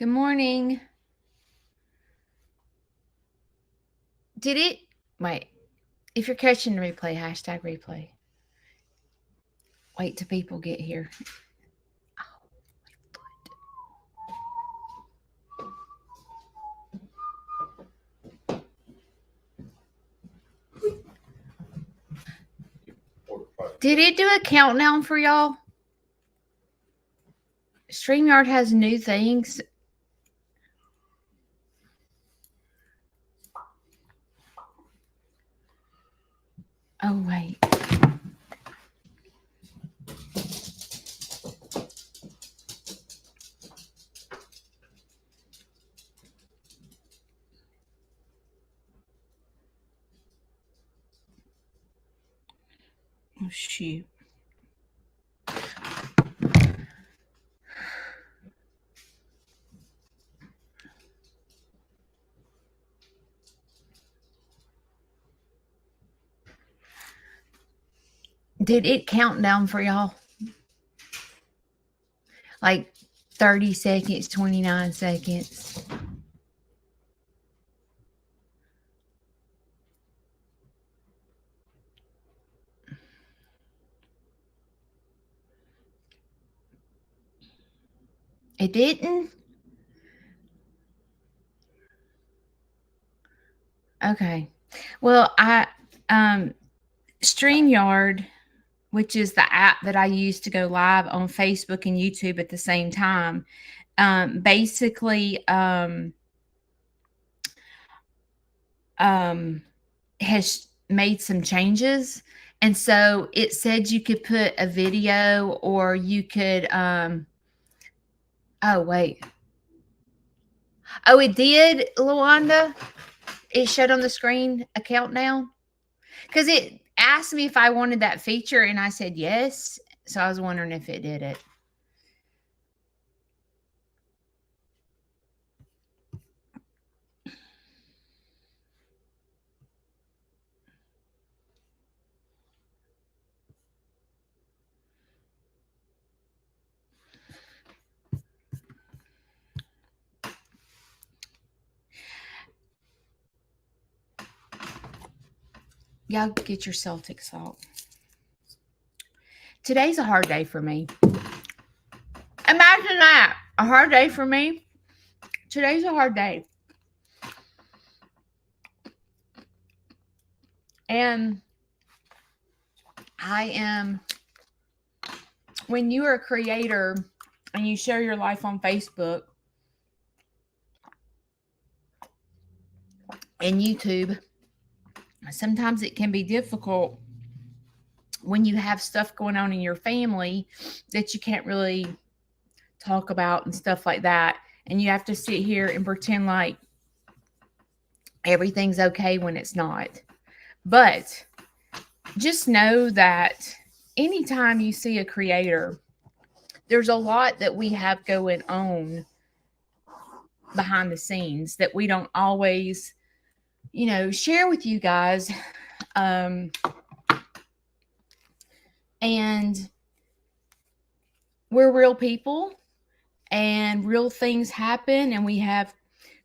Good morning. Did it? Wait. If you're catching the replay, hashtag replay. Wait till people get here. Did it do a countdown for y'all? StreamYard has new things. Oh, wait. Oh, shoot. Did it count down for y'all? Like 30 seconds, 29 seconds. It didn't? Okay. Well, StreamYard, which is the app that I use to go live on Facebook and YouTube at the same time, basically has made some changes. And so it said you could put a video or you could, oh, wait. Oh, it did, Luanda? It showed on the screen a countdown? Because it asked me if I wanted that feature, and I said yes. So I was wondering if it did it. Y'all get your Celtic salt. Today's a hard day for me. Imagine that. A hard day for me. Today's a hard day. And when you are a creator and you share your life on Facebook and YouTube, sometimes it can be difficult when you have stuff going on in your family that you can't really talk about and stuff like that. And you have to sit here and pretend like everything's okay when it's not. But just know that anytime you see a creator, there's a lot that we have going on behind the scenes that we don't always, share with you guys. And we're real people and real things happen, and we have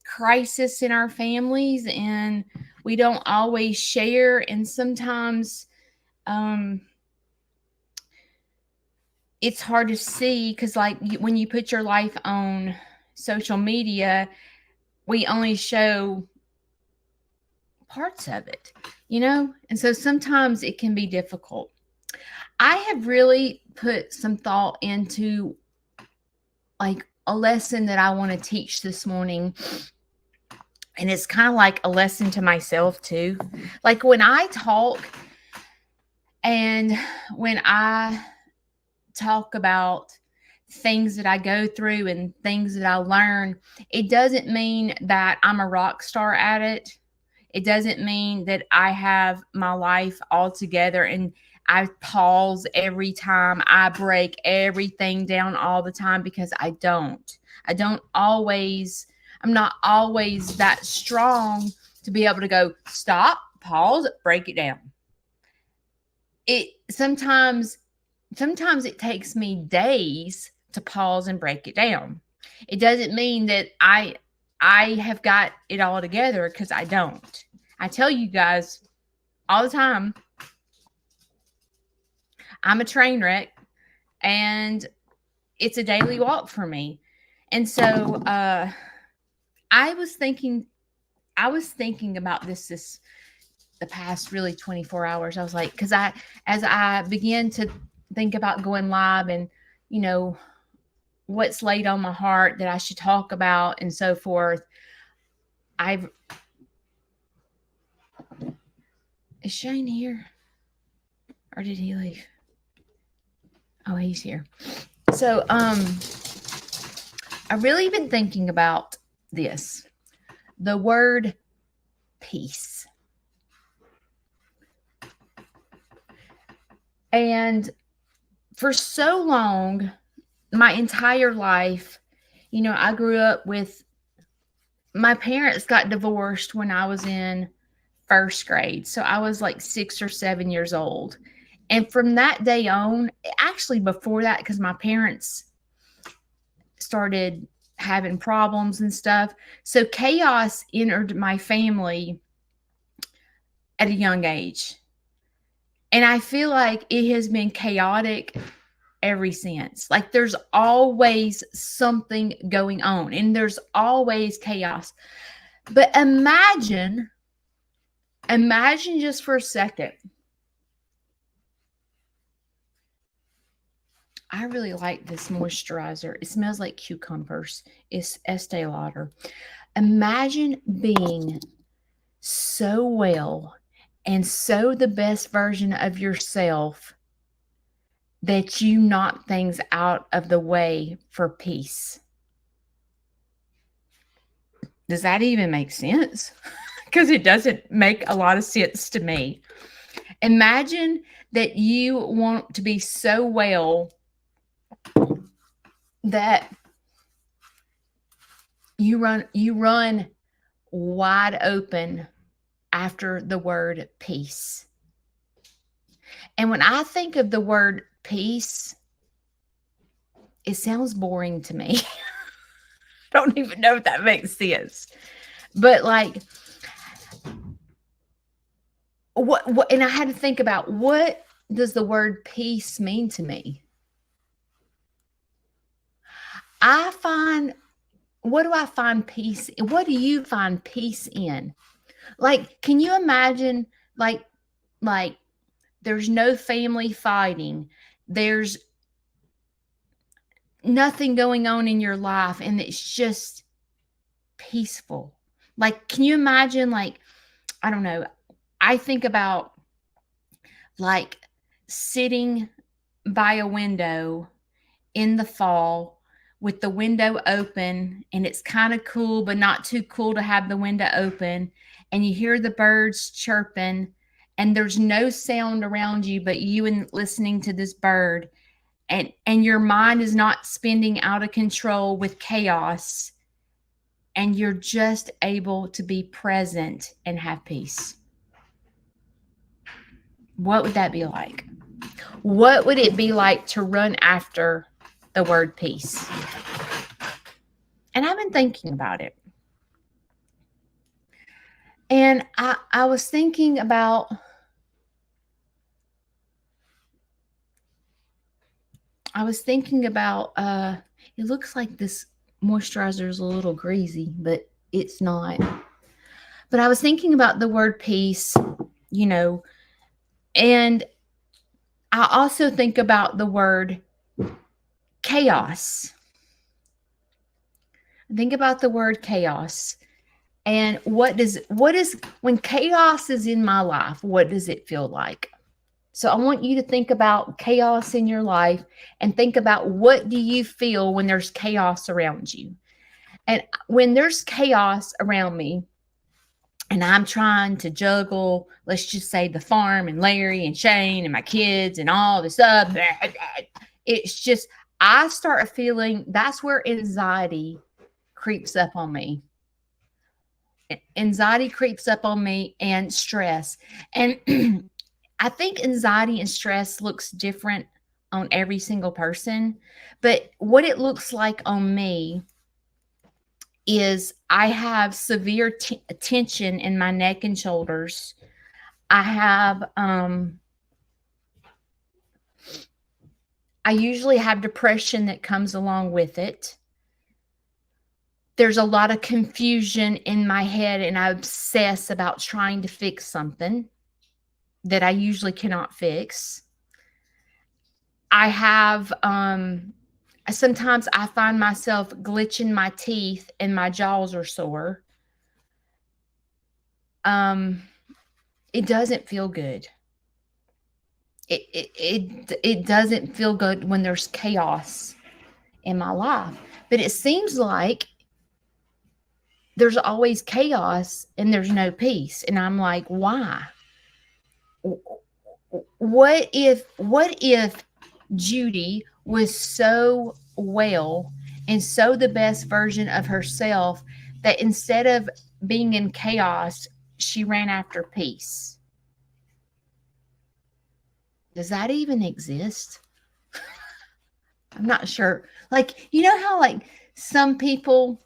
crisis in our families, and we don't always share. And sometimes it's hard to see because, like, when you put your life on social media, we only show parts of it, and so sometimes it can be difficult. I have really put some thought into like a lesson that I want to teach this morning. And it's kind of like a lesson to myself too. Like when I talk and when I talk about things that I go through and things that I learn, it doesn't mean that I'm a rock star at it. It doesn't mean that I have my life all together and I pause every time. I break everything down all the time, because I don't. I'm not always that strong to be able to go stop, pause, break it down. Sometimes it takes me days to pause and break it down. It doesn't mean that I have got it all together, because I don't. I tell you guys all the time, I'm a train wreck, and it's a daily walk for me. And so I was thinking about this the past really 24 hours. I was like, because as I began to think about going live, and you know what's laid on my heart that I should talk about and so forth, is Shane here, or did he leave? Oh, he's here. So I've really been thinking about this, the word peace. And for so long, my entire life, I grew up with, my parents got divorced when I was in first grade. So I was like 6 or 7 years old. And from that day on, actually before that, because my parents started having problems and stuff. So chaos entered my family at a young age. And I feel like it has been chaotic ever since. Like there's always something going on, and there's always chaos. But imagine just for a second. I really like this moisturizer. It smells like cucumbers. It's Estee Lauder. Imagine being so well and so the best version of yourself that you knock things out of the way for peace. Does that even make sense? Because it doesn't make a lot of sense to me. Imagine that you want to be so well that you run wide open after the word peace. And when I think of the word peace, it sounds boring to me. I don't even know if that makes sense. But like, what and I had to think about, what does the word peace mean to me? What do I find peace in? What do you find peace in? Like, can you imagine, like there's no family fighting, there's nothing going on in your life, and it's just peaceful. Like, can you imagine, like, I don't know, I think about like sitting by a window in the fall with the window open, and it's kind of cool, but not too cool to have the window open, and you hear the birds chirping, and there's no sound around you but you and listening to this bird, and your mind is not spinning out of control with chaos, and you're just able to be present and have peace. What would that be like? What would it be like to run after the word peace? And I've been thinking about it. And I was thinking about, it looks like this moisturizer is a little greasy, but it's not. But I was thinking about the word peace, and I also think about the word chaos. Think about the word chaos. And what is when chaos is in my life, what does it feel like? So I want you to think about chaos in your life and think about, what do you feel when there's chaos around you? And when there's chaos around me and I'm trying to juggle, let's just say the farm and Larry and Shane and my kids and all this stuff, it's just, I start feeling, that's where anxiety creeps up on me. Anxiety creeps up on me, and stress. And I think anxiety and stress looks different on every single person. But what it looks like on me is I have severe tension in my neck and shoulders. I have, I usually have depression that comes along with it. There's a lot of confusion in my head, and I obsess about trying to fix something that I usually cannot fix. I have, sometimes I find myself glitching my teeth and my jaws are sore. It doesn't feel good. It doesn't feel good when there's chaos in my life. But it seems like there's always chaos and there's no peace. And I'm like, why? What if Judy was so well and so the best version of herself that instead of being in chaos, she ran after peace? Does that even exist? I'm not sure. Like, you know how like some people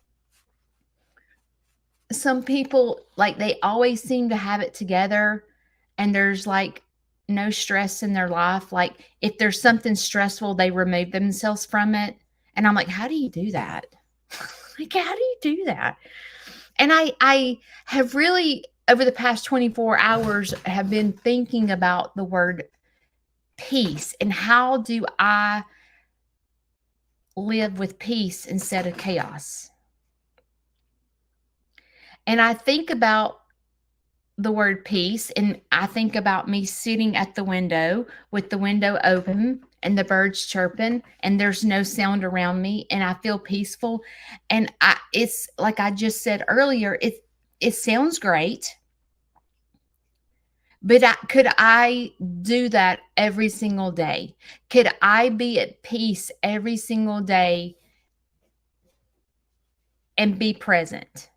like they always seem to have it together and there's like no stress in their life. Like if there's something stressful, they remove themselves from it. And I'm like, how do you do that? Like, how do you do that? And I have really over the past 24 hours have been thinking about the word peace and how do I live with peace instead of chaos. And I think about the word peace and I think about me sitting at the window with the window open and the birds chirping and there's no sound around me and I feel peaceful. And it's like I just said earlier, it sounds great. But could I do that every single day? Could I be at peace every single day and be present?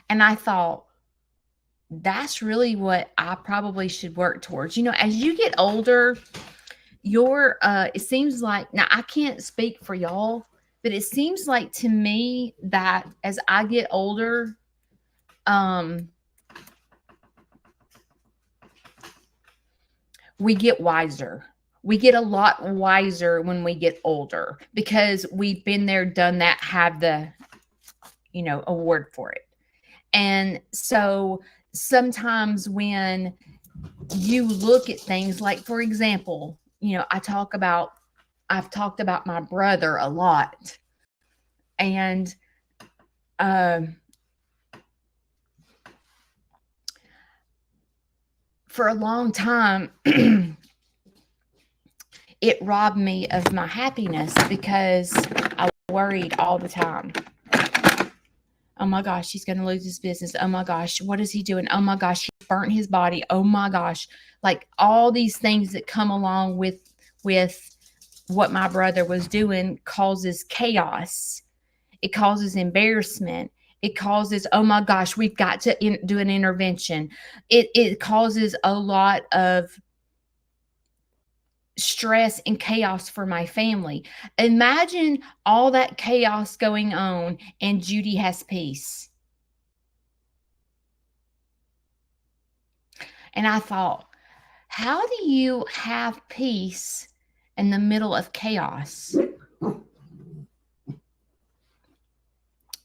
And I thought, that's really what I probably should work towards. You know, as you get older, it seems like, now I can't speak for y'all, but it seems like to me that as I get older, we get wiser. We get a lot wiser when we get older because we've been there, done that, have the, award for it. And so sometimes when you look at things like, for example, I've talked about my brother a lot. And for a long time, it robbed me of my happiness because I worried all the time. Oh my gosh, he's going to lose his business. Oh my gosh, what is he doing? Oh my gosh, he burnt his body. Oh my gosh. Like all these things that come along with what my brother was doing causes chaos. It causes embarrassment. It causes, oh my gosh, we've got to do an intervention. It causes a lot of stress and chaos for my family. Imagine all that chaos going on and Judy has peace. And I thought, how do you have peace in the middle of chaos?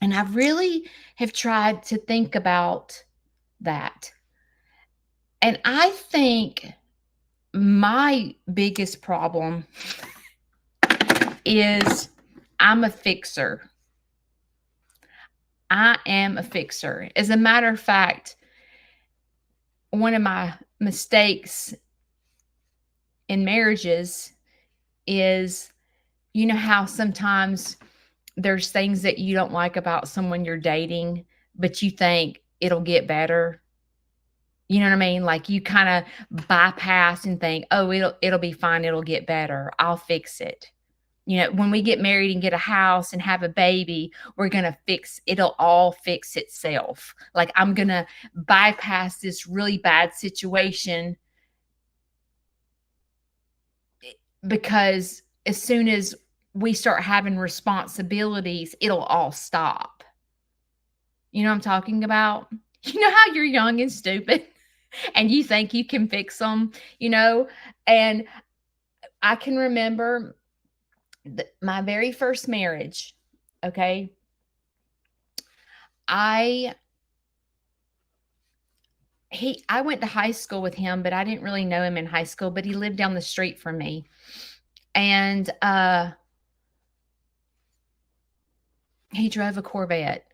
And I really have tried to think about that. And I think my biggest problem is I'm a fixer. I am a fixer. As a matter of fact, one of my mistakes in marriages is, how sometimes there's things that you don't like about someone you're dating, but you think it'll get better. You know what I mean? Like you kind of bypass and think, oh, it'll be fine. It'll get better. I'll fix it. When we get married and get a house and have a baby, we're going to it'll all fix itself. Like I'm going to bypass this really bad situation because as soon as we start having responsibilities, it'll all stop. You know what I'm talking about? You know how you're young and stupid and you think you can fix them, you know? And I can remember my very first marriage, okay? I went to high school with him, but I didn't really know him in high school, but he lived down the street from me. And he drove a Corvette.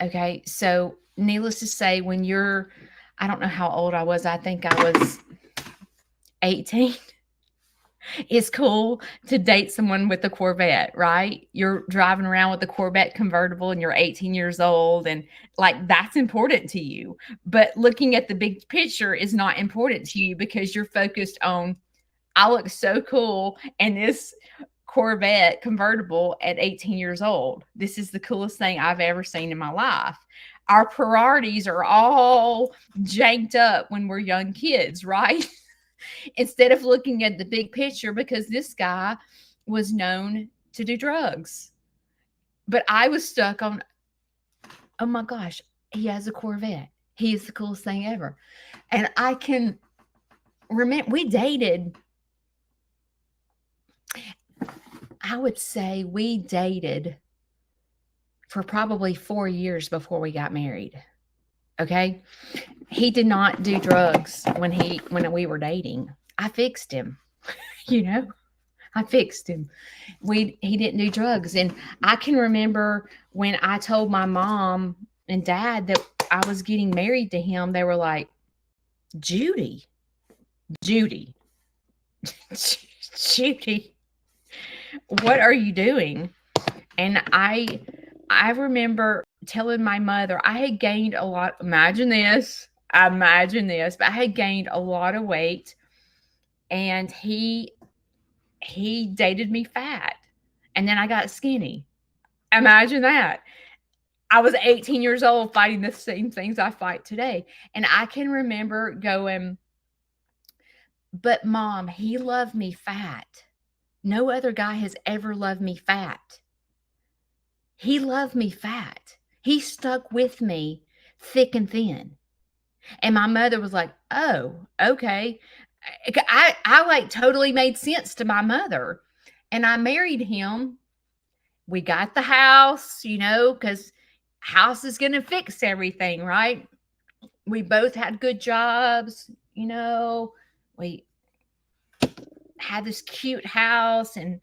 Okay. So needless to say, when you're, I don't know how old I was. I think I was 18. It's cool to date someone with a Corvette, right? You're driving around with a Corvette convertible and you're 18 years old, and like that's important to you. But looking at the big picture is not important to you because you're focused on, I look so cool in this Corvette convertible at 18 years old. This is the coolest thing I've ever seen in my life. Our priorities are all janked up when we're young kids, right? Instead of looking at the big picture, because this guy was known to do drugs. But I was stuck on, oh my gosh, he has a Corvette. He is the coolest thing ever. And I can remember we dated, I would say we dated for probably 4 years before we got married. Okay. He did not do drugs when we were dating. I fixed him, you know, I fixed him. He didn't do drugs. And I can remember when I told my mom and dad that I was getting married to him, they were like, Judy, Judy, Judy, what are you doing? And I remember telling my mother I had gained a lot. Imagine this, but I had gained a lot of weight, and he dated me fat, and then I got skinny. Imagine that. I was 18 years old fighting the same things I fight today. And I can remember going, but Mom, he loved me fat. No other guy has ever loved me fat. He loved me fat. He stuck with me thick and thin. And my mother was like, oh, okay. I like totally made sense to my mother. And I married him. We got the house, you know, because house is going to fix everything, right? We both had good jobs, you know. We had this cute house and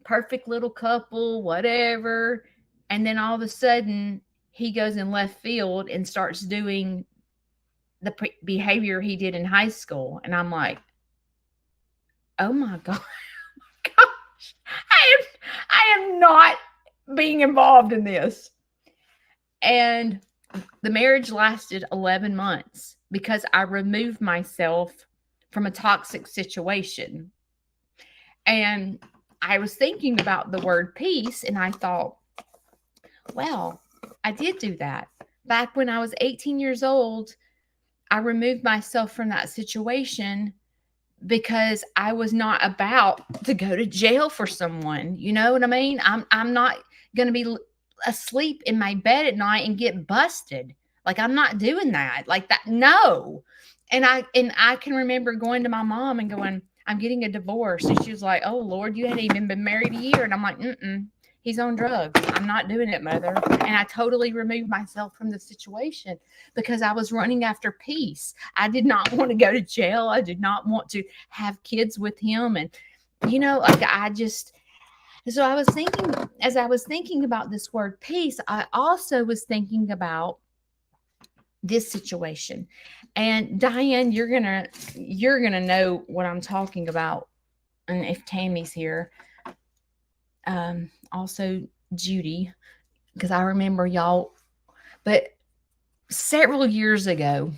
perfect little couple, whatever. And then all of a sudden, he goes in left field and starts doing the behavior he did in high school. And I'm like, oh my God, gosh, I am not being involved in this. And the marriage lasted 11 months because I removed myself from a toxic situation. And I was thinking about the word peace, and I thought, well, I did do that. Back when I was 18 years old, I removed myself from that situation because I was not about to go to jail for someone. You know what I mean? I'm not going to be asleep in my bed at night and get busted. Like, I'm not doing that. Like that. No. And I can remember going to my mom and going, I'm getting a divorce. And she was like, oh Lord, you hadn't even been married a year. And I'm like, he's on drugs. I'm not doing it, Mother. And I totally removed myself from the situation because I was running after peace. I did not want to go to jail. I did not want to have kids with him. And, you know, like so I was thinking, as I was thinking about this word peace, I also was thinking about this situation. And Diane, you're gonna know what I'm talking about. And if Tammy's here, also Judy, because I remember y'all, but several years ago,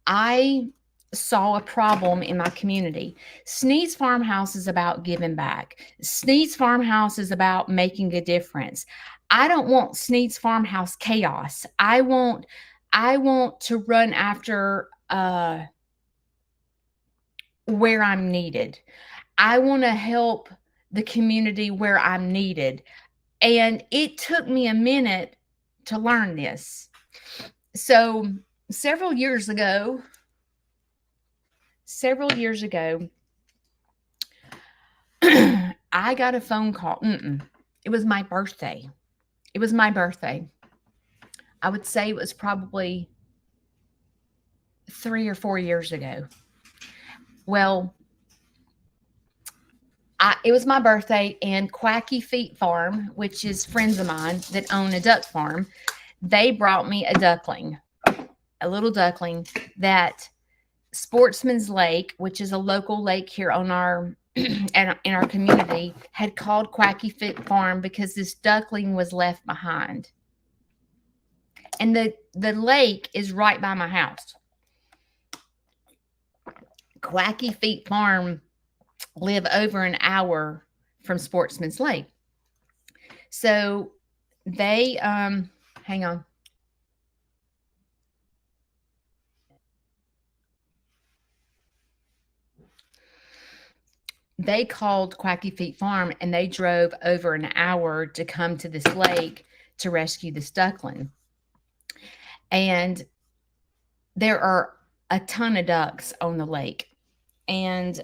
I saw a problem in my community. Sneed's Farmhouse is about giving back. Sneed's Farmhouse is about making a difference. I don't want Sneed's Farmhouse chaos. I want to run after where I'm needed. I want to help the community where I'm needed. And it took me a minute to learn this. So several years ago, I got a phone call. It was my birthday. It was my birthday. I would say it was probably 3 or 4 years ago. Well, it was my birthday, and Quacky Feet Farm, which is friends of mine that own a duck farm, they brought me a duckling, a little duckling that Sportsman's Lake, which is a local lake here on our and in our community, had called Quacky Feet Farm because this duckling was left behind. And the lake is right by my house. Quacky Feet Farm live over an hour from Sportsman's Lake. So they hang on. They called Quacky Feet Farm, and they drove over an hour to come to this lake to rescue this duckling. And there are a ton of ducks on the lake. And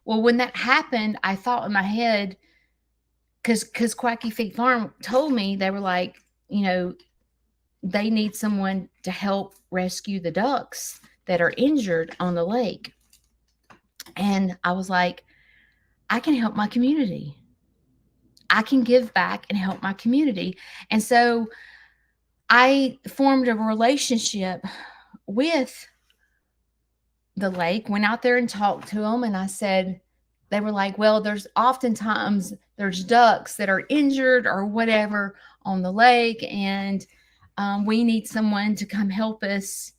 well, when that happened, I thought in my head, because Quacky Feet Farm told me, they were like, they need someone to help rescue the ducks that are injured on the lake. And I was like, I can help my community. I can give back and help my community. And so I formed a relationship with the lake, went out there and talked to them. And I said, they were like, well, there's ducks that are injured or whatever on the lake. And we need someone to come help us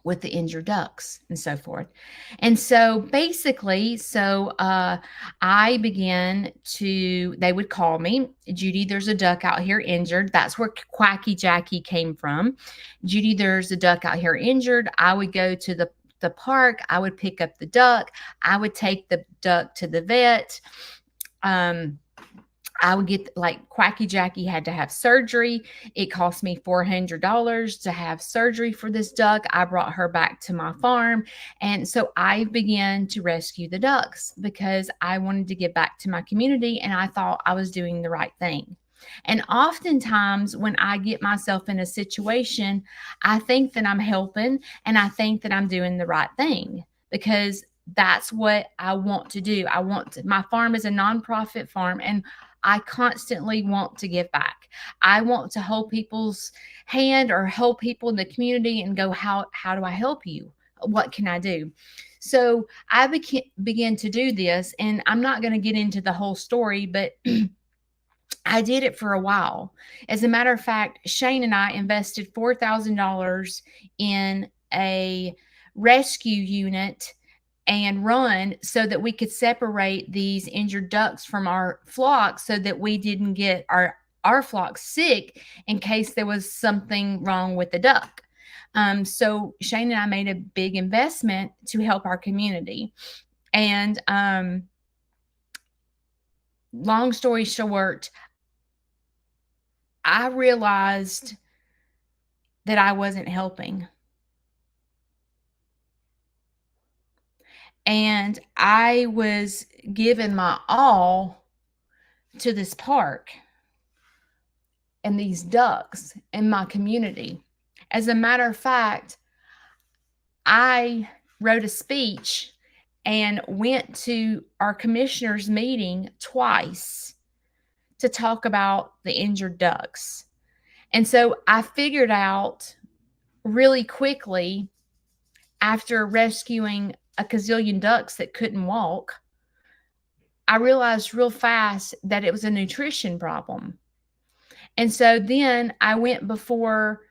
with the injured ducks and so forth. And so basically, I began they would call me, Judy, there's a duck out here injured. That's where Quacky Jackie came from. Judy, there's a duck out here injured. I would go to the park. I would pick up the duck. I would take the duck to the vet. I would get, like, Quacky Jackie had to have surgery. It cost me $400 to have surgery for this duck. I brought her back to my farm. And so I began to rescue the ducks because I wanted to give back to my community, and I thought I was doing the right thing. And oftentimes when I get myself in a situation, I think that I'm helping and I think that I'm doing the right thing because that's what I want to do. My farm is a nonprofit farm, and I constantly want to give back. I want to hold people's hand or help people in the community and go, how do I help you? What can I do? So I began to do this, and I'm not going to get into the whole story, but I did it for a while. As a matter of fact, Shane and I invested $4,000 in a rescue unit and run so that we could separate these injured ducks from our flock so that we didn't get our flock sick in case there was something wrong with the duck. So Shane and I made a big investment to help our community. And long story short, I realized that I wasn't helping. And I was giving my all to this park and these ducks in my community. As a matter of fact, I wrote a speech and went to our commissioners' meeting twice to talk about the injured ducks. And so I figured out really quickly, after rescuing a gazillion ducks that couldn't walk, I realized real fast that it was a nutrition problem. And so then I went before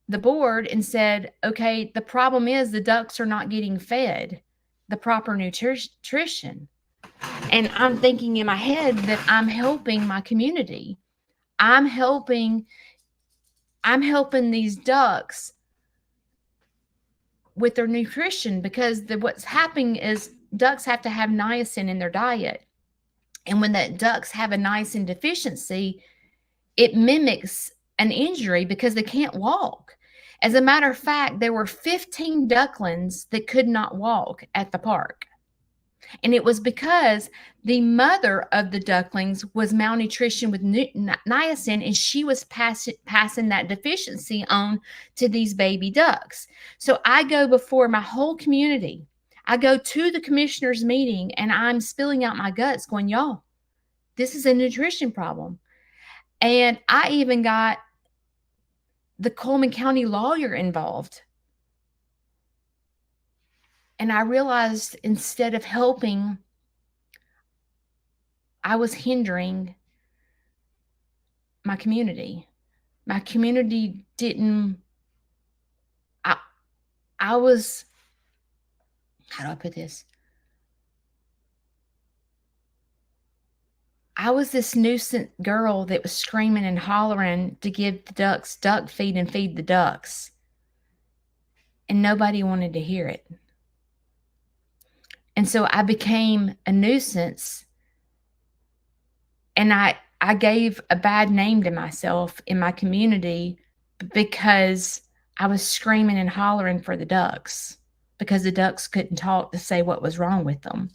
the board and said, okay, the problem is the ducks are not getting fed the proper nutrition. And I'm thinking in my head that I'm helping my community. I'm helping these ducks with their nutrition, because what's happening is ducks have to have niacin in their diet. And when the ducks have a niacin deficiency, it mimics an injury because they can't walk. As a matter of fact, there were 15 ducklings that could not walk at the park. And it was because the mother of the ducklings was malnutrition with niacin, and she was passing that deficiency on to these baby ducks. So I go before my whole community. I go to the commissioner's meeting, and I'm spilling out my guts going, y'all, this is a nutrition problem. And I even got the Coleman County lawyer involved. And I realized instead of helping, I was hindering my community. My community didn't, I was, how do I put this? I was this nuisance girl that was screaming and hollering to give the ducks duck feed and feed the ducks. And nobody wanted to hear it. And so I became a nuisance, and I gave a bad name to myself in my community because I was screaming and hollering for the ducks, because the ducks couldn't talk to say what was wrong with them.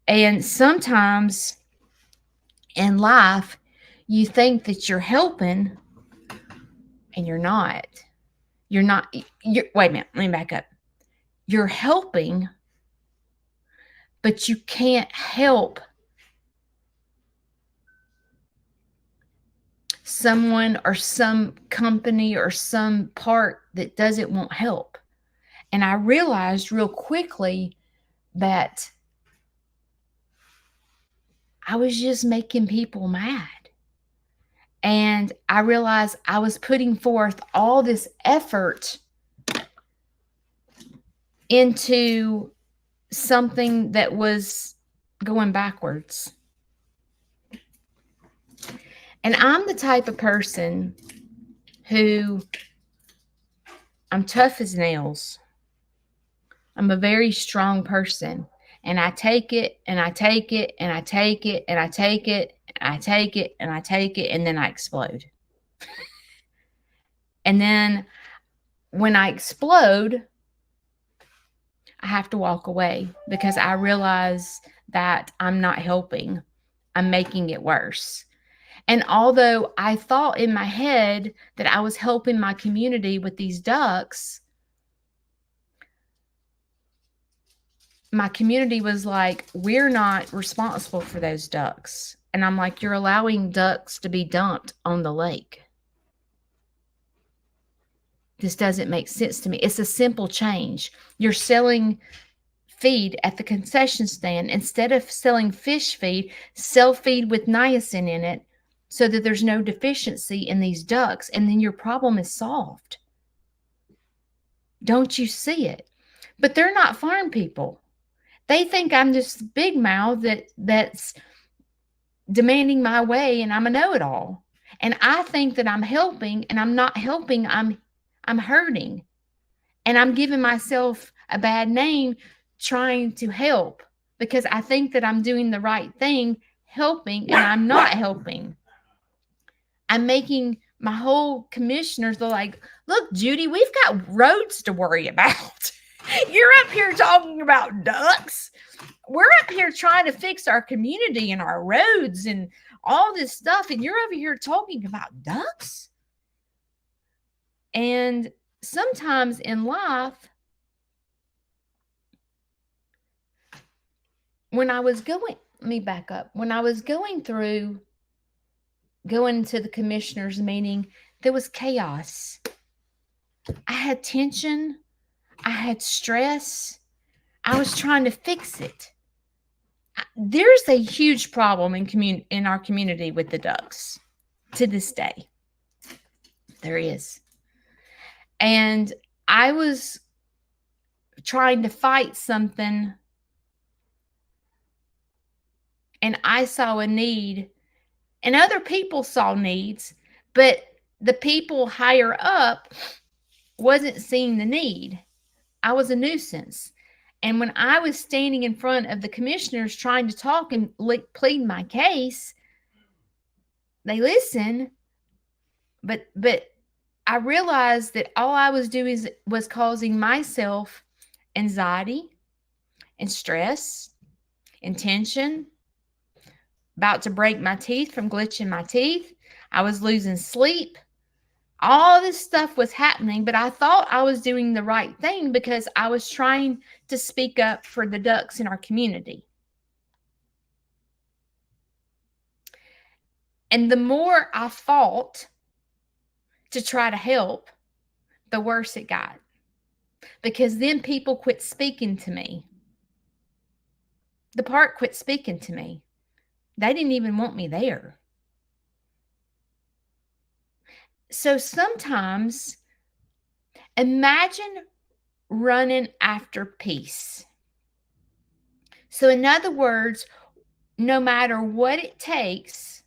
And sometimes in life, you think that you're helping, and you're not. Wait a minute, let me back up. You're helping, but you can't help someone or some company or some part that doesn't want help. And I realized real quickly that I was just making people mad. And I realized I was putting forth all this effort into something that was going backwards. And I'm the type of person who, I'm tough as nails. I'm a very strong person. And I take it, and I take it, and I take it, and I take it, and I take it, and I take it, and then I explode. And then when I explode, I have to walk away, because I realize that I'm not helping. I'm making it worse. And although I thought in my head that I was helping my community with these ducks, my community was like, we're not responsible for those ducks. And I'm like, you're allowing ducks to be dumped on the lake. This doesn't make sense to me. It's a simple change. You're selling feed at the concession stand. Instead of selling fish feed, sell feed with niacin in it, so that there's no deficiency in these ducks, and then your problem is solved. Don't you see it? But they're not farm people. They think I'm just big mouth that's demanding my way, and I'm a know-it-all. And I think that I'm helping, and I'm not helping. I'm hurting, and I'm giving myself a bad name trying to help, because I think that I'm doing the right thing, helping, and I'm not helping. I'm making my whole commissioners, they're like, look, Judy, we've got roads to worry about. You're up here talking about ducks. We're up here trying to fix our community and our roads and all this stuff, and you're over here talking about ducks? And sometimes in life, let me back up. When I was going to the commissioner's meeting, there was chaos. I had tension. I had stress. I was trying to fix it. There's a huge problem in our community with the ducks to this day. There is. And I was trying to fight something, and I saw a need, and other people saw needs, but the people higher up wasn't seeing the need. I was a nuisance. And when I was standing in front of the commissioners trying to talk and plead my case, they listened, but I realized that all I was doing was causing myself anxiety and stress and tension, about to break my teeth from glitching my teeth. I was losing sleep. All this stuff was happening, but I thought I was doing the right thing because I was trying to speak up for the ducks in our community. And the more I fought to try to help, the worse it got. Because then people quit speaking to me. The park quit speaking to me. They didn't even want me there. So sometimes imagine running after peace. So in other words, no matter what it takes,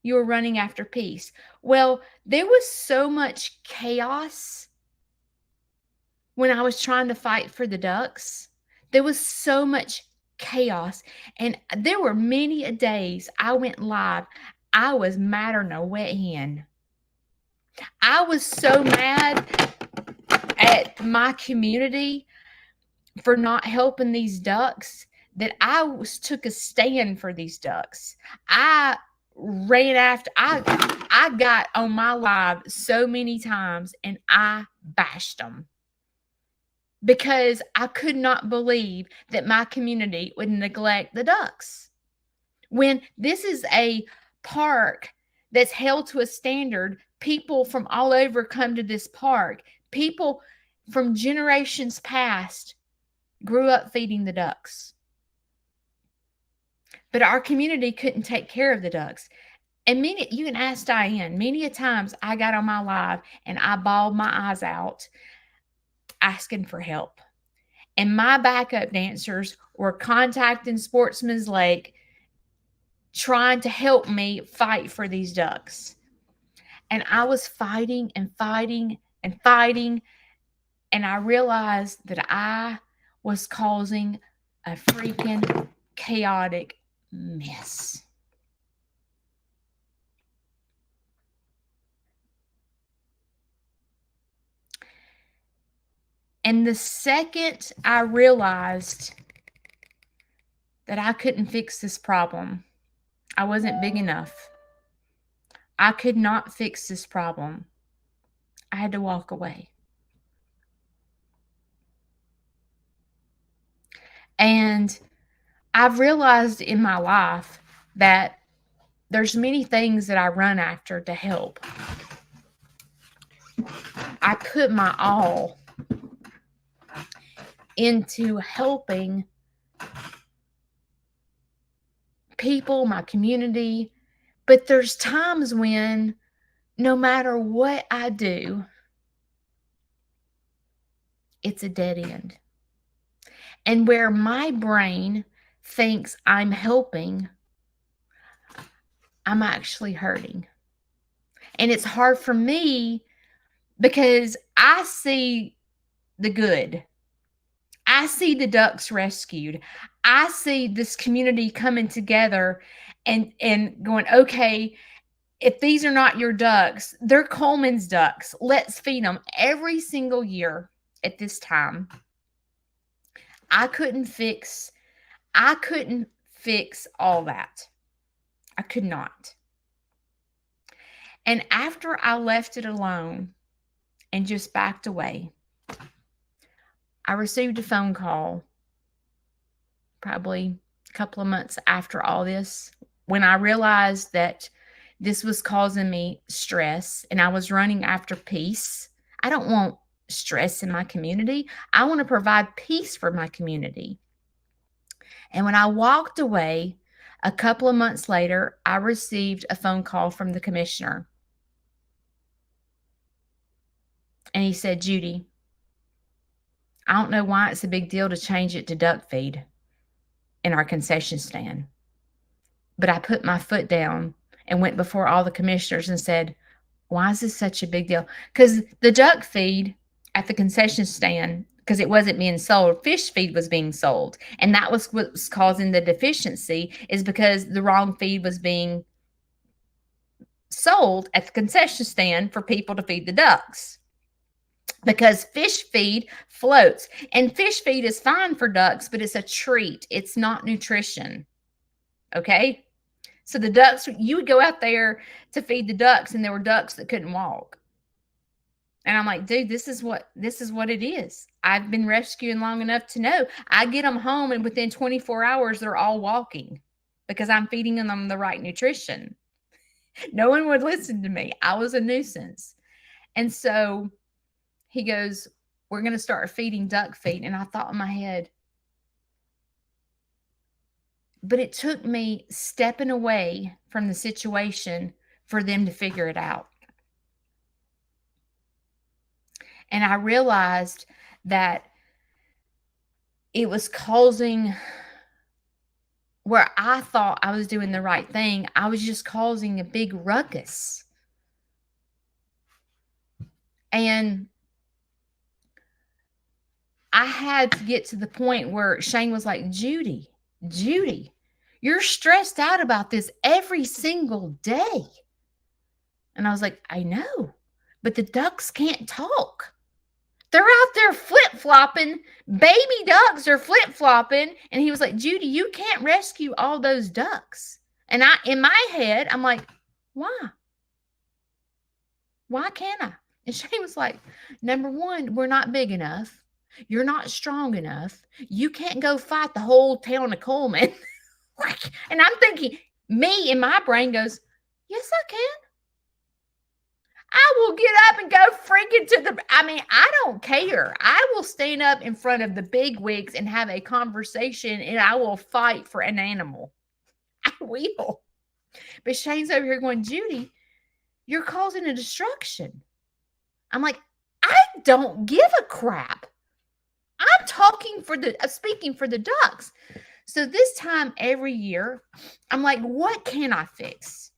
you're running after peace. Well, there was so much chaos when I was trying to fight for the ducks. There was so much chaos. And there were many days I went live. I was madder than a wet hen. I was so mad at my community for not helping these ducks that took a stand for these ducks. I ran after, I got on my live so many times and I bashed them because I could not believe that my community would neglect the ducks. When this is a park that's held to a standard, people from all over come to this park. People from generations past grew up feeding the ducks. But our community couldn't take care of the ducks. And you can ask Diane, many a times I got on my live and I bawled my eyes out asking for help. And my backup dancers were contacting Sportsman's Lake trying to help me fight for these ducks. And I was fighting and fighting and fighting. And I realized that I was causing a freaking chaotic mess. And the second I realized that I couldn't fix this problem, I wasn't big enough. I could not fix this problem. I had to walk away. And I've realized in my life that there's many things that I run after to help. I put my all into helping people, my community, but there's times when no matter what I do, it's a dead end. And where my brain thinks I'm helping, I'm actually hurting. And it's hard for me because I see the good. I see the ducks rescued. I see this community coming together and going, okay, if these are not your ducks, they're Coleman's ducks. Let's feed them every single year at this time. I couldn't fix all that. I could not. And after I left it alone and just backed away, I received a phone call probably a couple of months after all this, when I realized that this was causing me stress and I was running after peace. I don't want stress in my community. I want to provide peace for my community. And when I walked away, a couple of months later, I received a phone call from the commissioner. And he said, Judy, I don't know why it's a big deal to change it to duck feed in our concession stand. But I put my foot down and went before all the commissioners and said, Why is this such a big deal? Because the duck feed at the concession stand, because it wasn't being sold, fish feed was being sold. And that was what was causing the deficiency, is because the wrong feed was being sold at the concession stand for people to feed the ducks. Because fish feed floats, and fish feed is fine for ducks, but it's a treat. It's not nutrition. Okay. So the ducks, you would go out there to feed the ducks, and there were ducks that couldn't walk. And I'm like, dude, this is what it is. I've been rescuing long enough to know. I get them home, and within 24 hours, they're all walking because I'm feeding them the right nutrition. No one would listen to me. I was a nuisance. And so he goes, we're going to start feeding duck feed. And I thought in my head, but it took me stepping away from the situation for them to figure it out. And I realized that it was causing, where I thought I was doing the right thing, I was just causing a big ruckus. And I had to get to the point where Shane was like, Judy, you're stressed out about this every single day. And I was like, I know, but the ducks can't talk. They're out there flip-flopping. Baby ducks are flip-flopping. And he was like, Judy, you can't rescue all those ducks. And in my head, I'm like, why? Why can't I? And Shane was like, number one, we're not big enough. You're not strong enough. You can't go fight the whole town of Coleman. And I'm thinking, me in my brain goes, yes, I can. I will get up and go freaking I don't care. I will stand up in front of the big wigs and have a conversation, and I will fight for an animal. I will. But Shane's over here going, Judy, you're causing a destruction. I'm like, I don't give a crap. I'm speaking for the ducks. So this time every year, I'm like, what can I fix?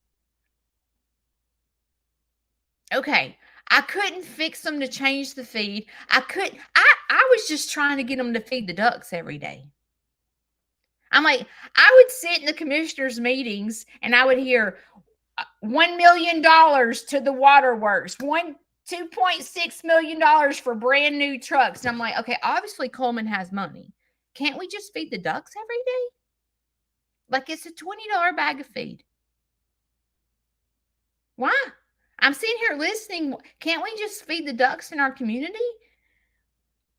Okay, I couldn't fix them to change the feed. I was just trying to get them to feed the ducks every day. I'm like, I would sit in the commissioners' meetings and I would hear $1 million to the waterworks, $2.6 million for brand new trucks. And I'm like, okay, obviously Coleman has money. Can't we just feed the ducks every day? Like it's a $20 bag of feed. Why? I'm sitting here listening. Can't we just feed the ducks in our community?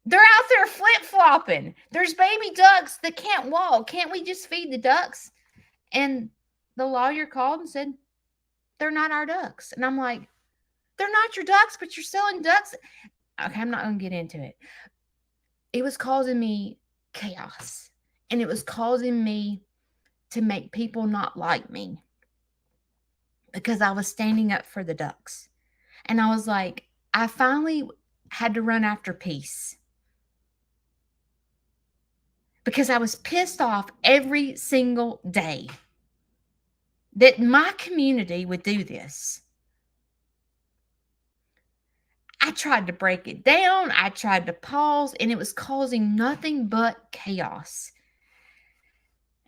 They're out there flip-flopping. There's baby ducks that can't walk. Can't we just feed the ducks? And the lawyer called and said, they're not our ducks. And I'm like, they're not your ducks, but you're selling ducks. Okay, I'm not going to get into it. It was causing me chaos. And it was causing me to make people not like me, because I was standing up for the ducks. And I was like, I finally had to run after peace, because I was pissed off every single day that my community would do this. I tried to break it down. I tried to pause, and it was causing nothing but chaos.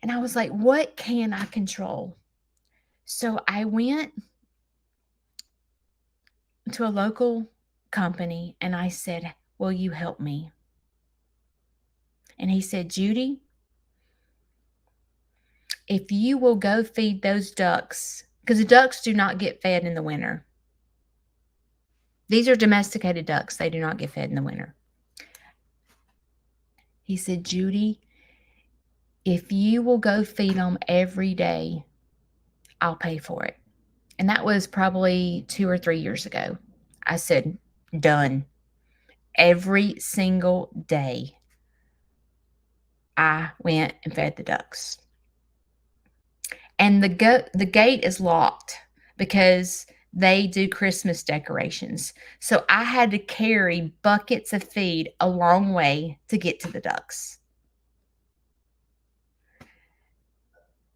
And I was like, what can I control? So I went to a local company and I said, will you help me? And he said, Judy, if you will go feed those ducks, because the ducks do not get fed in the winter. These are domesticated ducks. They do not get fed in the winter. He said, Judy, if you will go feed them every day, I'll pay for it. And that was probably 2 or 3 years ago. I said, done. Every single day, I went and fed the ducks. And the gate is locked because they do Christmas decorations. So I had to carry buckets of feed a long way to get to the ducks.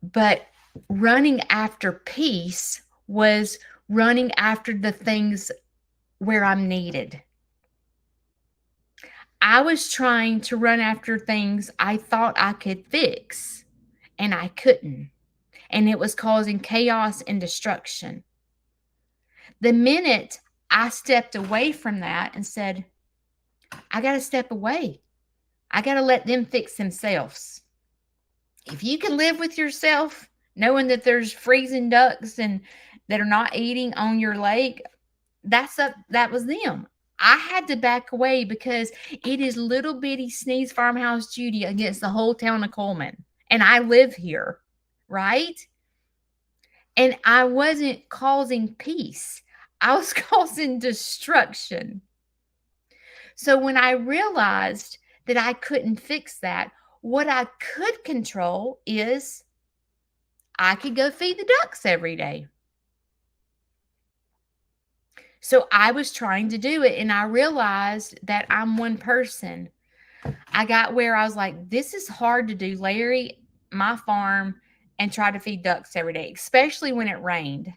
But running after peace was running after the things where I'm needed. I was trying to run after things I thought I could fix, and I couldn't. And it was causing chaos and destruction. The minute I stepped away from that and said, I got to step away, I got to let them fix themselves. If you can live with yourself, knowing that there's freezing ducks and that are not eating on your lake, that was them. I had to back away because it is little bitty Sneeze Farmhouse Judy against the whole town of Coleman. And I live here, right? And I wasn't causing peace. I was causing destruction. So when I realized that I couldn't fix that, what I could control is I could go feed the ducks every day. So I was trying to do it, and I realized that I'm one person. I got where I was like, this is hard to do, Larry, my farm, and try to feed ducks every day, especially when it rained,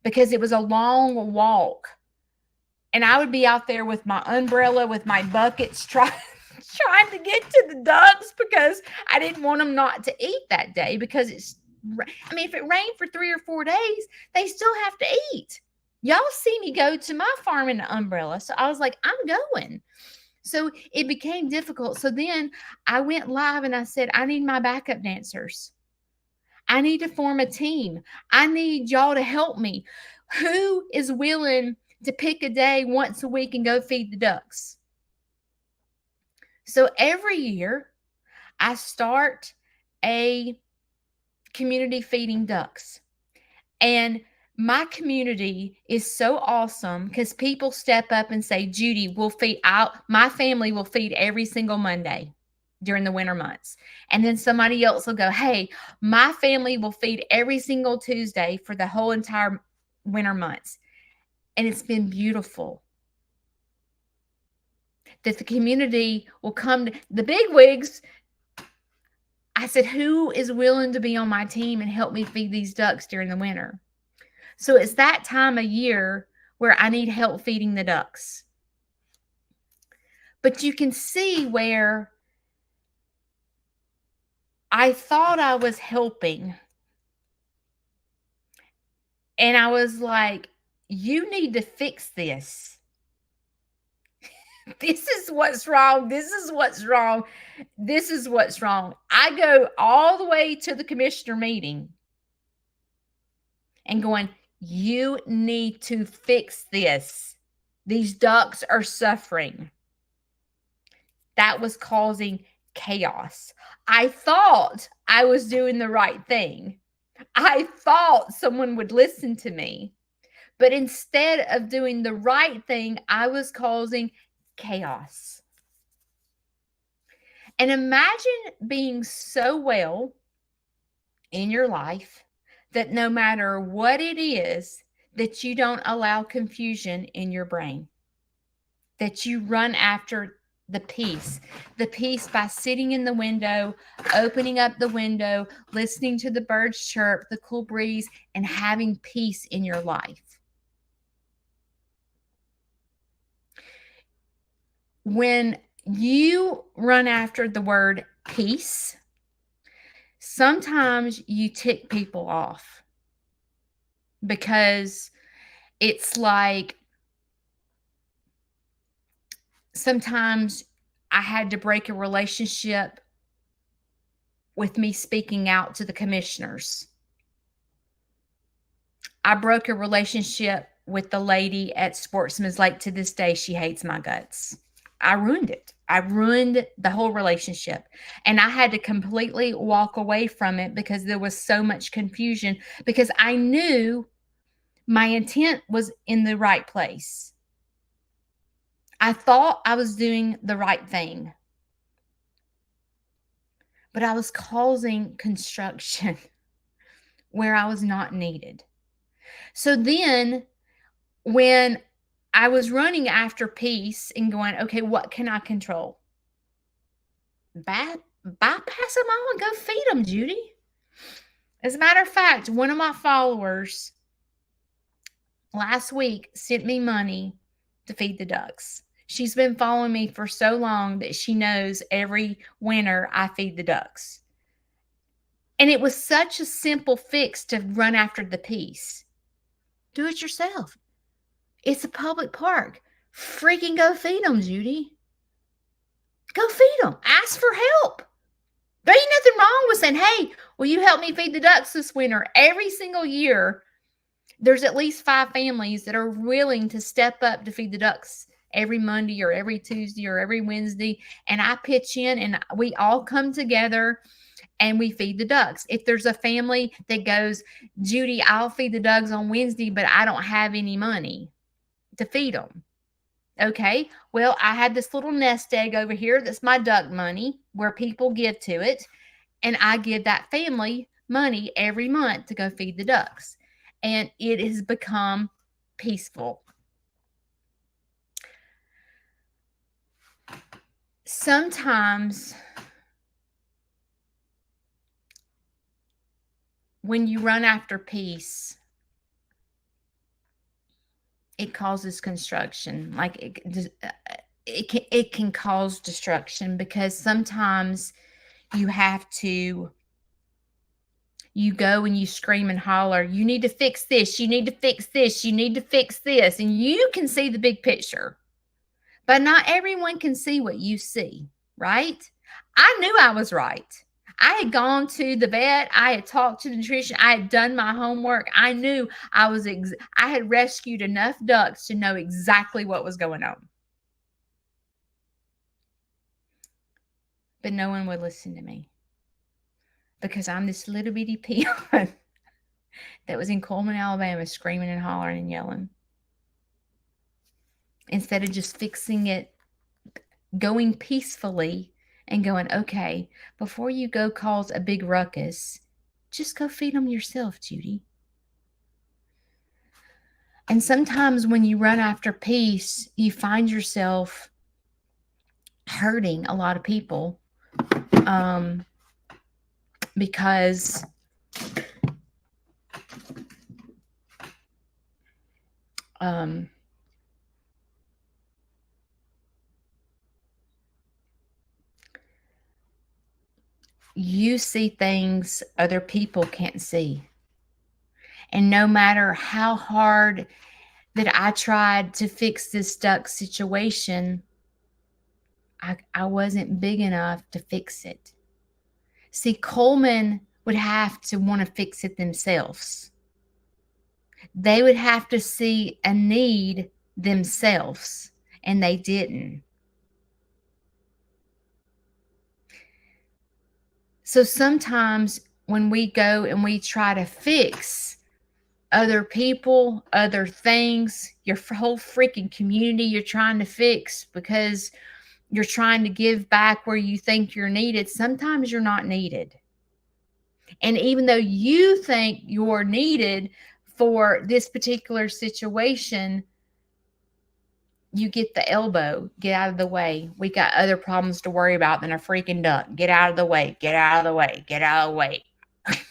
because it was a long walk. And I would be out there with my umbrella, with my buckets, trying to get to the ducks because I didn't want them not to eat that day because if it rained for 3 or 4 days, they still have to eat. Y'all see me go to my farm in the umbrella. So I was like, I'm going. So it became difficult. So then I went live and I said, I need my backup dancers. I need to form a team. I need y'all to help me. Who is willing to pick a day once a week and go feed the ducks? So every year I start a community feeding ducks. And my community is so awesome because people step up and say, Judy, my family will feed every single Monday during the winter months. And then somebody else will go, hey, my family will feed every single Tuesday for the whole entire winter months. And it's been beautiful that the community will come to the big wigs. I said, who is willing to be on my team and help me feed these ducks during the winter? So it's that time of year where I need help feeding the ducks. But you can see where I thought I was helping. And I was like, you need to fix this. This is what's wrong. This is what's wrong. This is what's wrong. I go all the way to the commissioner meeting and going, you need to fix this. These ducks are suffering. That was causing chaos. I thought I was doing the right thing. I thought someone would listen to me. But instead of doing the right thing, I was causing chaos. And imagine being so well in your life that no matter what it is, that you don't allow confusion in your brain, that you run after the peace by sitting in the window, opening up the window, listening to the birds chirp, the cool breeze, and having peace in your life. When you run after the word peace, sometimes you tick people off because it's like sometimes I had to break a relationship with me speaking out to the commissioners. I broke a relationship with the lady at Sportsman's Lake. To this day, she hates my guts. I ruined it. I ruined the whole relationship. And I had to completely walk away from it because there was so much confusion, because I knew my intent was in the right place. I thought I was doing the right thing, but I was causing construction where I was not needed. So then when I was running after peace and going, okay, what can I control? Bypass them all and go feed them, Judy. As a matter of fact, one of my followers last week sent me money to feed the ducks. She's been following me for so long that she knows every winter I feed the ducks. And it was such a simple fix to run after the piece. Do it yourself. It's a public park. Freaking go feed them, Judy. Go feed them. Ask for help. There ain't nothing wrong with saying, hey, will you help me feed the ducks this winter? Every single year, there's at least 5 families that are willing to step up to feed the ducks every Monday or every Tuesday or every Wednesday. And I pitch in and we all come together and we feed the ducks. If there's a family that goes, Judy, I'll feed the ducks on Wednesday, but I don't have any money to feed them. Okay, well, I had this little nest egg over here that's my duck money where people give to it. And I give that family money every month to go feed the ducks. And it has become peaceful. Sometimes when you run after peace, it causes construction. Like it can cause destruction because sometimes you have to, you go and you scream and holler, you need to fix this, you need to fix this, you need to fix this. And you can see the big picture, but not everyone can see what you see, right? I knew I was right. I had gone to the vet. I had talked to the nutrition. I had done my homework. I knew I had rescued enough ducks to know exactly what was going on. But no one would listen to me because I'm this little bitty peon that was in Coleman, Alabama, screaming and hollering and yelling. Instead of just fixing it, going peacefully and going, okay, before you go cause a big ruckus, just go feed them yourself, Judy. And sometimes when you run after peace, you find yourself hurting a lot of people because you see things other people can't see. And no matter how hard that I tried to fix this duck situation, I wasn't big enough to fix it. See, Coleman would have to want to fix it themselves. They would have to see a need themselves, and they didn't. So sometimes when we go and we try to fix other people, other things, your whole freaking community you're trying to fix because you're trying to give back where you think you're needed, sometimes you're not needed. And even though you think you're needed for this particular situation, you get the elbow, get out of the way. We got other problems to worry about than a freaking duck. Get out of the way, get out of the way, get out of the way.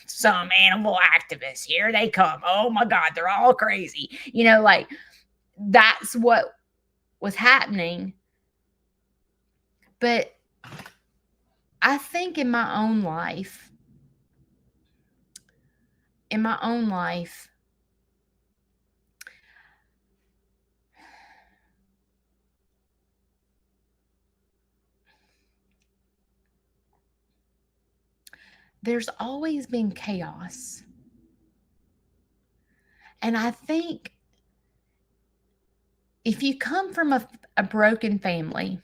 Some animal activists, here they come. Oh my God, they're all crazy. You know, like that's what was happening. But I think in my own life, there's always been chaos. And I think if you come from a broken family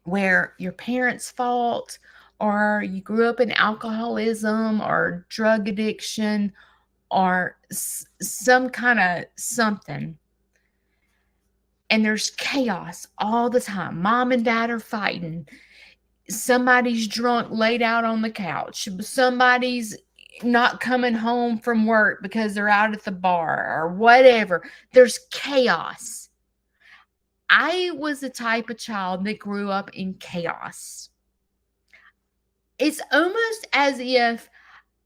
where your parents fought, or you grew up in alcoholism or drug addiction or some kind of something, and there's chaos all the time, mom and dad are fighting, somebody's drunk laid out on the couch, somebody's not coming home from work because they're out at the bar or whatever, there's chaos. I was the type of child that grew up in chaos. It's almost as if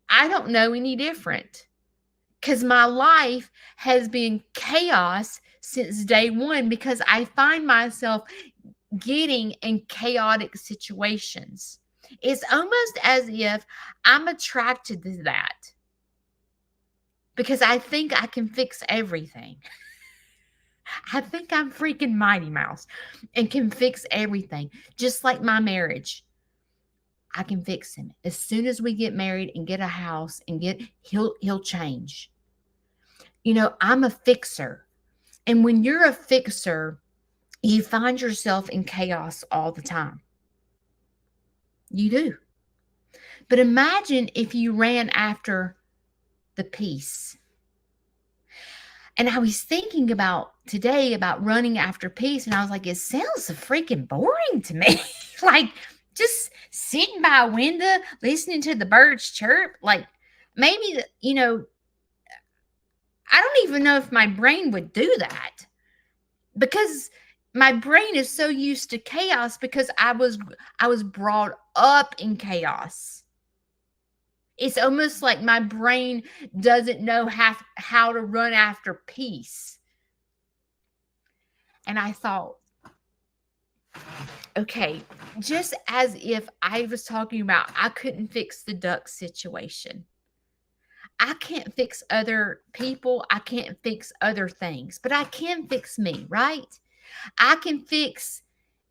I don't know any different. because my life has been chaos since day one, because I find myself getting in chaotic situations. It's almost as if I'm attracted to that because I think I can fix everything. I think I'm freaking Mighty Mouse and can fix everything, just like my marriage. I can fix him. As soon as we get married and get a house and he'll change. You know, I'm a fixer. And when you're a fixer, you find yourself in chaos all the time. You do. But imagine if you ran after the peace. And I was thinking about today about running after peace, and I was like, it sounds freaking boring to me. Like just sitting by a window, listening to the birds chirp. Like maybe, you know, I don't even know if my brain would do that, because my brain is so used to chaos because I was brought up in chaos. It's almost like my brain doesn't know how to run after peace. And I thought, okay, just as if I was talking about I couldn't fix the duck situation. I can't fix other people. I can't fix other things, but I can fix me, right? I can fix,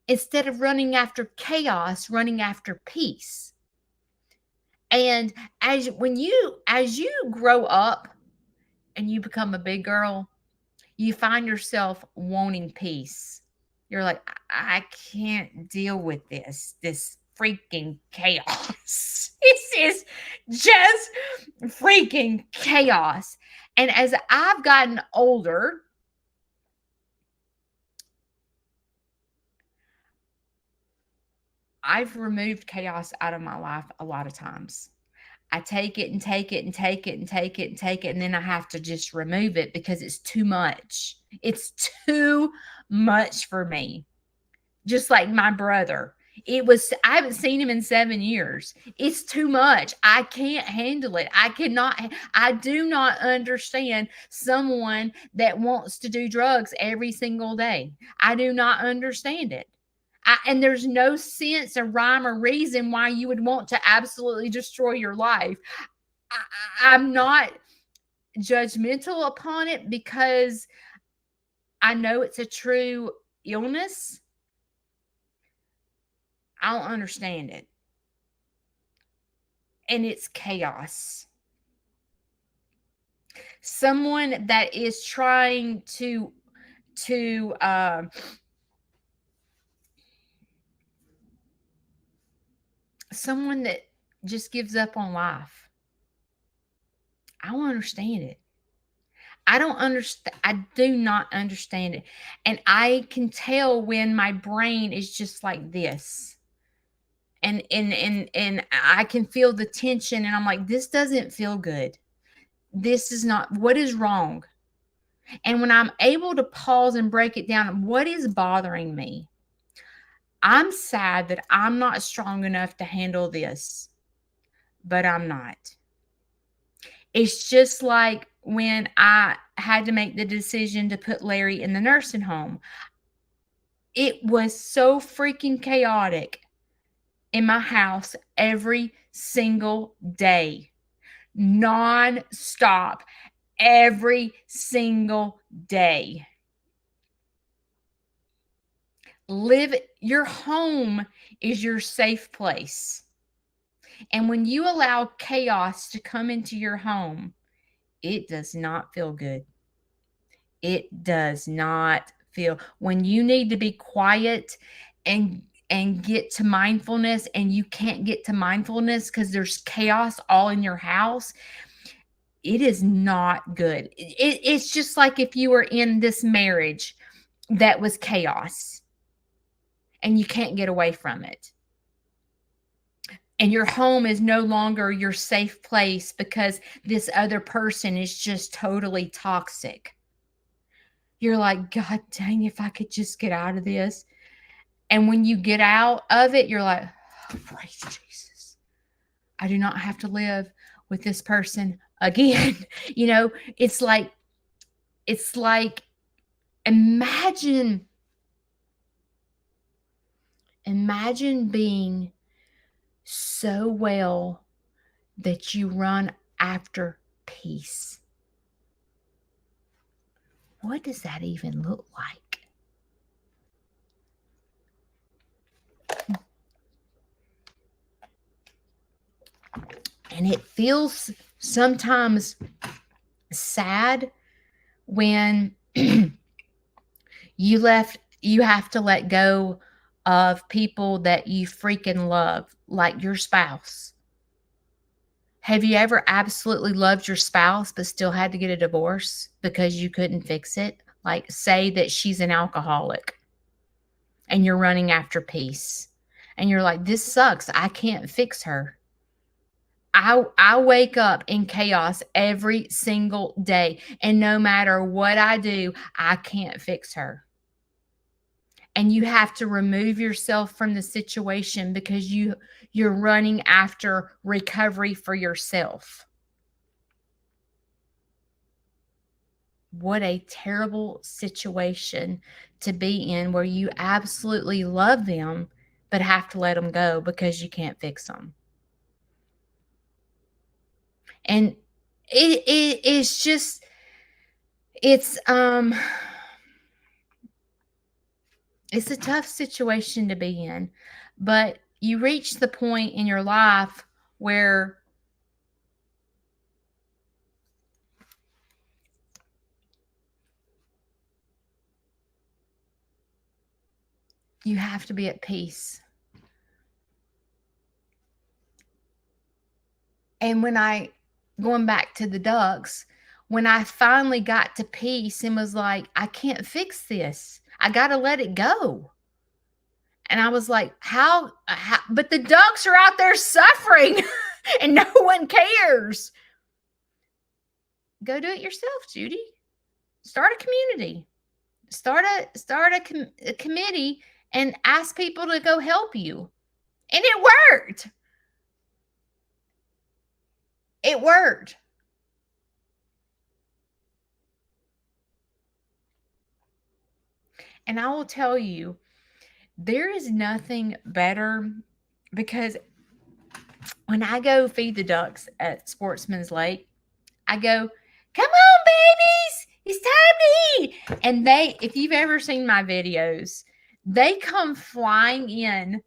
instead of running after chaos, running after peace. And as you grow up and you become a big girl, you find yourself wanting peace. You're like, I can't deal with this freaking chaos. This is just freaking chaos. And as I've gotten older, I've removed chaos out of my life a lot of times. I take it and take it and take it and take it and take it, and then I have to just remove it because it's too much. It's too much for me. Just like my brother. I haven't seen him in 7 years. It's too much. I can't handle it. I do not understand someone that wants to do drugs every single day. I do not understand it. And there's no sense or rhyme or reason why you would want to absolutely destroy your life. I'm not judgmental upon it because I know it's a true illness. I don't understand it. And it's chaos. Someone that is trying to someone that just gives up on life. I don't understand it. I don't understand. I do not understand it. And I can tell when my brain is just like this. And I can feel the tension, and I'm like, this doesn't feel good. This is not, what is wrong? And when I'm able to pause and break it down, what is bothering me? I'm sad that I'm not strong enough to handle this, but I'm not. It's just like when I had to make the decision to put Larry in the nursing home. It was so freaking chaotic in my house every single day, non-stop, every single day. Your home is your safe place. And when you allow chaos to come into your home, it does not feel good. It does not feel, when you need to be quiet and get to mindfulness, and you can't get to mindfulness because there's chaos all in your house, it is not good. It's just like if you were in this marriage that was chaos and you can't get away from it. And your home is no longer your safe place because this other person is just totally toxic. You're like, God dang, if I could just get out of this. And when you get out of it, you're like, oh, praise Jesus. I do not have to live with this person again. You know, it's like imagine imagine being so well that you run after peace. What does that even look like? And it feels sometimes sad when you have to let go of people that you freaking love, like your spouse. Have you ever absolutely loved your spouse but still had to get a divorce because you couldn't fix it? Like, say that she's an alcoholic and you're running after peace and you're like, this sucks. I can't fix her. I wake up in chaos every single day. And no matter what I do, I can't fix her. And you have to remove yourself from the situation because you're running after recovery for yourself. What a terrible situation to be in, where you absolutely love them but have to let them go because you can't fix them. And it's just it's it's a tough situation to be in, but you reach the point in your life where you have to be at peace. And going back to the ducks, when I finally got to peace and was like, I can't fix this, I got to let it go. And I was like, how but the ducks are out there suffering and no one cares. Go do it yourself, Judy. Start a community. Start a committee and ask people to go help you. And it worked. It worked. And I will tell you, there is nothing better, because when I go feed the ducks at Sportsman's Lake, I go, come on, babies, it's time to eat. And if you've ever seen my videos, they come flying in.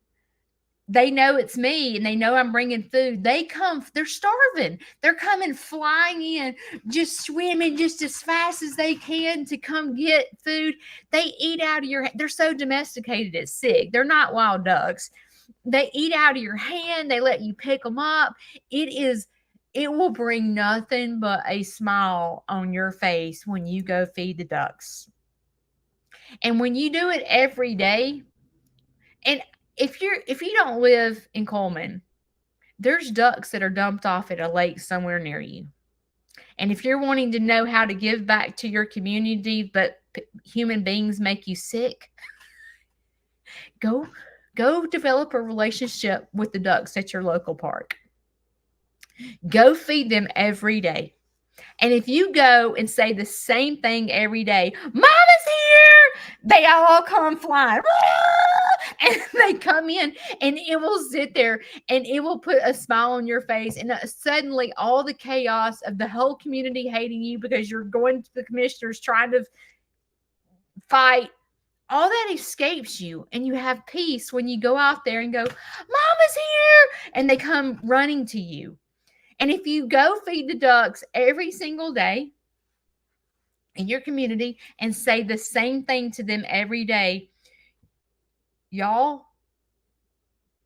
They know it's me and they know I'm bringing food. They're starving. They're coming flying in, just swimming just as fast as they can to come get food. They eat out of they're so domesticated, it's sick. They're not wild ducks. They eat out of your hand. They let you pick them up. It will bring nothing but a smile on your face when you go feed the ducks. And when you do it every day, and if you don't live in Coleman, there's ducks that are dumped off at a lake somewhere near you. And if you're wanting to know how to give back to your community, but human beings make you sick, go develop a relationship with the ducks at your local park. Go feed them every day. And if you go and say the same thing every day, Mama's here, they all come flying. And they come in and it will sit there and it will put a smile on your face. And suddenly all the chaos of the whole community hating you because you're going to the commissioners trying to fight, all that escapes you. And you have peace when you go out there and go, Mama's here. And they come running to you. And if you go feed the ducks every single day in your community and say the same thing to them every day, y'all,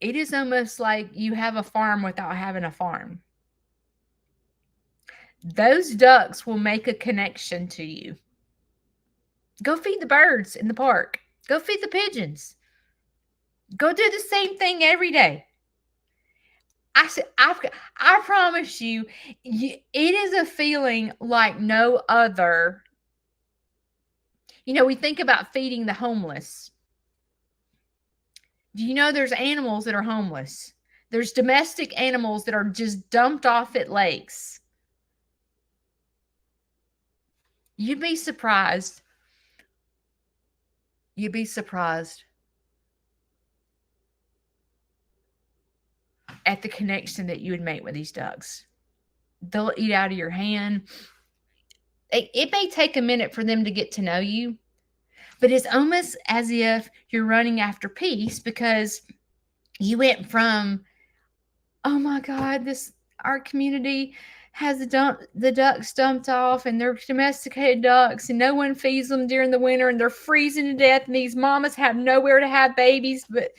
it is almost like you have a farm without having a farm. Those ducks will make a connection to you. Go feed the birds in the park. Go feed the pigeons. Go do the same thing every day. I promise you, it is a feeling like no other. You know, we think about feeding the homeless. Do you know there's animals that are homeless? There's domestic animals that are just dumped off at lakes. You'd be surprised. You'd be surprised at the connection that you would make with these ducks. They'll eat out of your hand. It may take a minute for them to get to know you, but it's almost as if you're running after peace because you went from, oh my God, this our community has the ducks dumped off and they're domesticated ducks and no one feeds them during the winter and they're freezing to death and these mamas have nowhere to have babies, but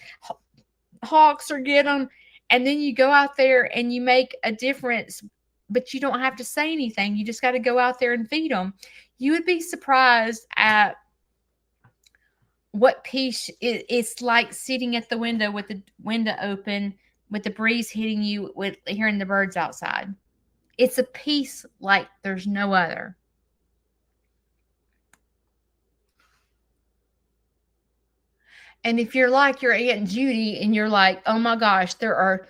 hawks are getting them. And then you go out there and you make a difference, but you don't have to say anything. You just got to go out there and feed them. You would be surprised at what peace it's like sitting at the window with the window open with the breeze hitting you with hearing the birds outside. It's a peace like there's no other. And if you're like your Aunt Judy and you're like, oh my gosh, there are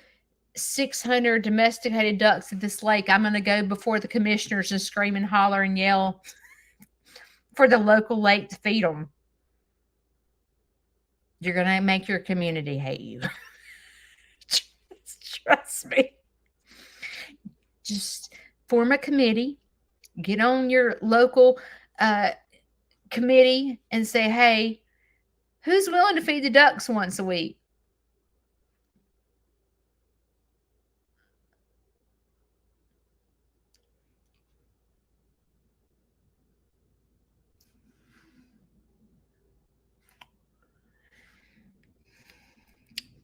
600 domesticated ducks at this lake, I'm going to go before the commissioners and scream and holler and yell for the local lake to feed them. You're going to make your community hate you. Trust me. Just form a committee, get on your local committee and say, hey, who's willing to feed the ducks once a week?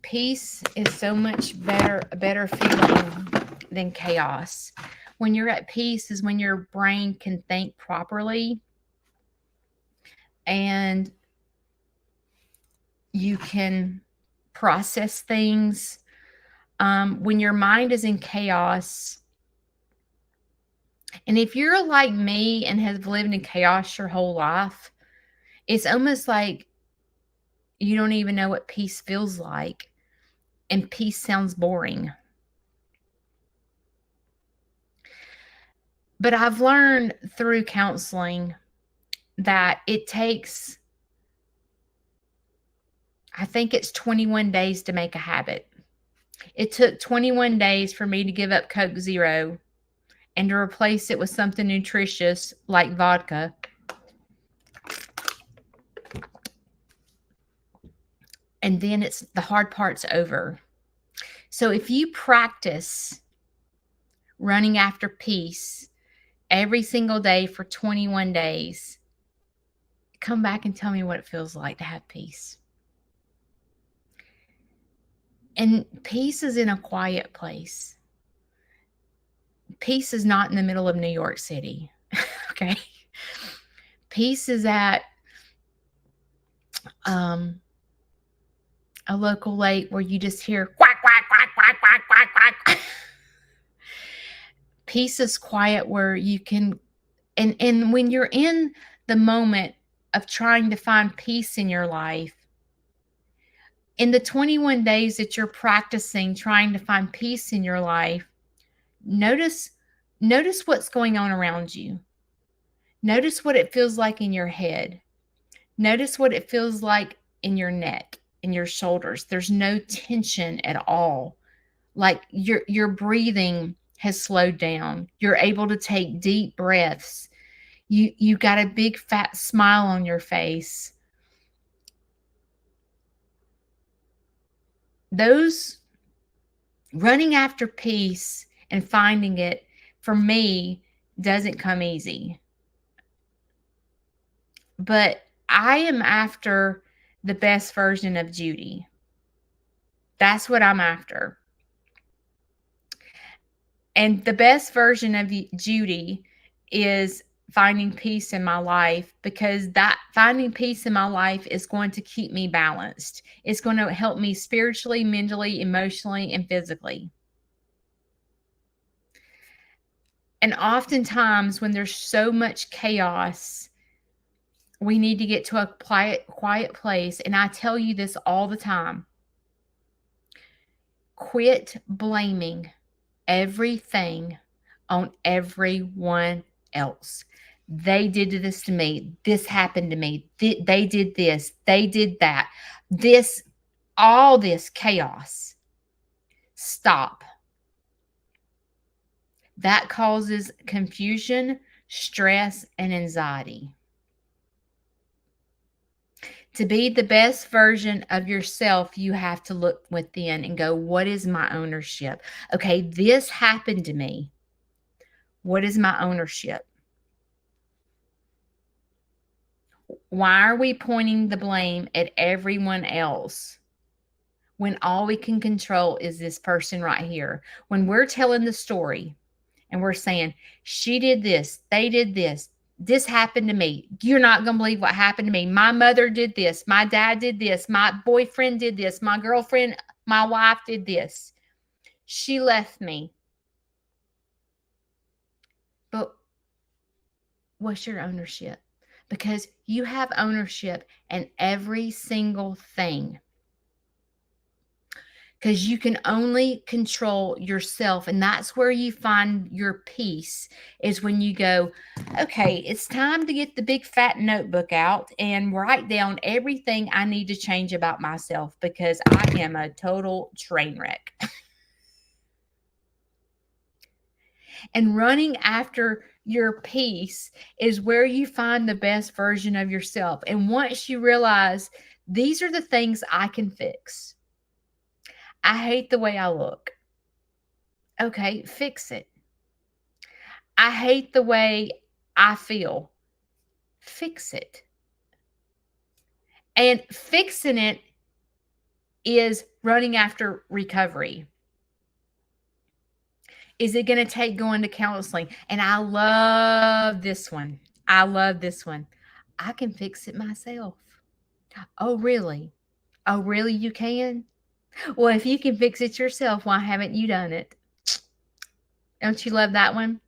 Peace is so much a better feeling than chaos. When you're at peace is when your brain can think properly and you can process things. When your mind is in chaos, and if you're like me and have lived in chaos your whole life, it's almost like you don't even know what peace feels like. And peace sounds boring. But I've learned through counseling that it takes, I think it's 21 days to make a habit. It took 21 days for me to give up Coke Zero and to replace it with something nutritious like vodka. And then it's the hard part's over. So if you practice running after peace every single day for 21 days, come back and tell me what it feels like to have peace. And peace is in a quiet place. Peace is not in the middle of New York City. Okay. Peace is at a local lake where you just hear quack, quack, quack, quack, quack, quack, quack. Peace is quiet where you can, and when you're in the moment of trying to find peace in your life, in the 21 days that you're practicing trying to find peace in your life, notice what's going on around you. Notice what it feels like in your head. Notice what it feels like in your neck, in your shoulders. There's no tension at all. Like your breathing has slowed down. You're able to take deep breaths. You got a big fat smile on your face. Those running after peace and finding it, for me, doesn't come easy. But I am after the best version of Judy. That's what I'm after. And the best version of Judy is finding peace in my life, because that finding peace in my life is going to keep me balanced. It's going to help me spiritually, mentally, emotionally, and physically. And oftentimes when there's so much chaos, we need to get to a quiet place. And I tell you this all the time. Quit blaming everything on everyone else. They did this to me. This happened to me. They did this. They did that. This, all this chaos. Stop. That causes confusion, stress, and anxiety. To be the best version of yourself, you have to look within and go, what is my ownership? Okay, this happened to me. What is my ownership? Why are we pointing the blame at everyone else when all we can control is this person right here? When we're telling the story and we're saying, she did this, they did this happened to me. You're not going to believe what happened to me. My mother did this. My dad did this. My boyfriend did this. My girlfriend, my wife did this. She left me. But what's your ownership? Because you have ownership in every single thing. Because you can only control yourself. And that's where you find your peace, is when you go, okay, it's time to get the big fat notebook out and write down everything I need to change about myself, because I am a total train wreck. And running after your peace is where you find the best version of yourself. And once you realize these are the things I can fix. I hate the way I look. Okay, fix it. I hate the way I feel. Fix it. And fixing it is running after recovery. Is it going to take going to counseling? And I love this one. I love this one. I can fix it myself. Oh, really? Oh, really? You can? Well, if you can fix it yourself, why haven't you done it? Don't you love that one?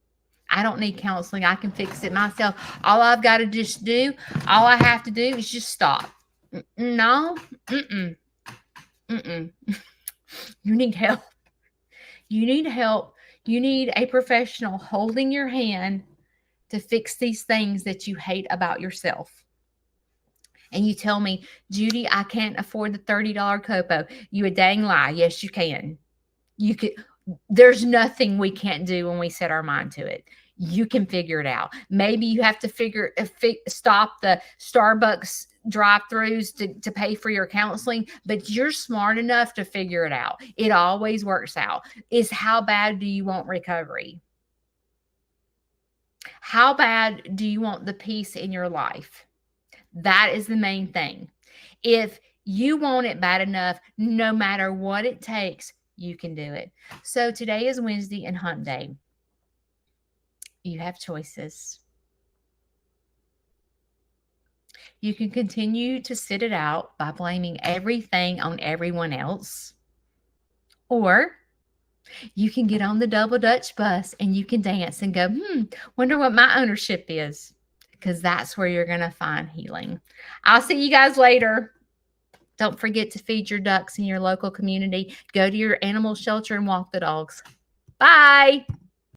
I don't need counseling. I can fix it myself. All I've got to just do, all I have to do is just stop. No. Mm-mm. Mm-mm. You need help. You need help. You need a professional holding your hand to fix these things that you hate about yourself. And you tell me, Judy, I can't afford the $30 copo. You a dang lie. Yes, you can. You could. There's nothing we can't do when we set our mind to it. You can figure it out. Maybe you have to stop the Starbucks drive-throughs to pay for your counseling, but you're smart enough to figure it out. It always works out. Is how bad do you want recovery? How bad do you want the peace in your life? That is the main thing. If you want it bad enough, no matter what it takes, you can do it. So today is Wednesday and hump day. You have choices. You can continue to sit it out by blaming everything on everyone else. Or you can get on the double Dutch bus and you can dance and go, wonder what my ownership is. Because that's where you're going to find healing. I'll see you guys later. Don't forget to feed your ducks in your local community. Go to your animal shelter and walk the dogs. Bye.